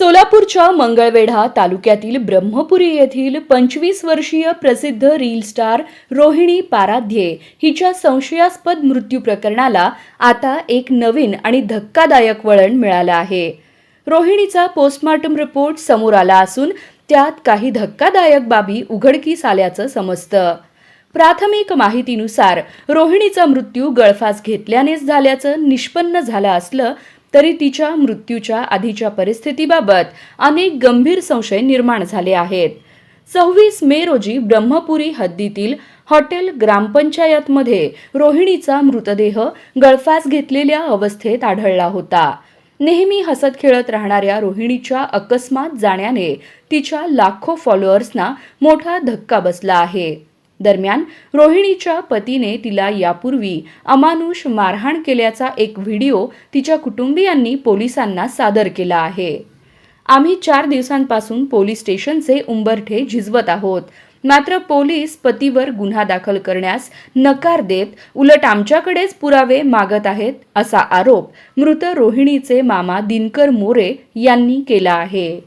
सोलापूरच्या मंगळवेढा तालुक्यातील ब्रह्मपुरी येथील 25 वर्षीय प्रसिद्ध रील स्टार रोहिणी पाराध्ये हिच्या संशयास्पद मृत्यू प्रकरणाला आता एक नवीन आणि धक्कादायक वळण मिळालं आहे. रोहिणीचा पोस्टमॉर्टम रिपोर्ट समोर आला असून त्यात काही धक्कादायक बाबी उघडकीस आल्याचं समजतं. प्राथमिक माहितीनुसार रोहिणीचा मृत्यू गळफास घेतल्यानेच झाल्याचं निष्पन्न झालं असलं तरी तिच्या मृत्यूच्या आधीच्या परिस्थितीबाबत अनेक गंभीर संशय निर्माण झाले आहेत. 26 मे रोजी ब्रह्मपुरी हद्दीतील हॉटेल ग्रामपंचायतमध्ये रोहिणीचा मृतदेह गळफास घेतलेल्या अवस्थेत आढळला होता. नेहमी हसत खेळत राहणाऱ्या रोहिणीच्या अकस्मात जाण्याने तिच्या लाखो फॉलोअर्सना मोठा धक्का बसला आहे. दरम्यान रोहिणीच्या पतीने तिला यापूर्वी अमानुष मारहाण केल्याचा एक व्हिडिओ तिच्या कुटुंबियांनी पोलिसांना सादर केला आहे. आम्ही 4 दिवसांपासून पोलीस स्टेशनचे उंबरठे झिजवत आहोत, मात्र पोलीस पतीवर गुन्हा दाखल करण्यास नकार देत उलट आमच्याकडेच पुरावे मागत आहेत, असा आरोप मृत रोहिणीचे मामा दिनकर मोरे यांनी केला आहे.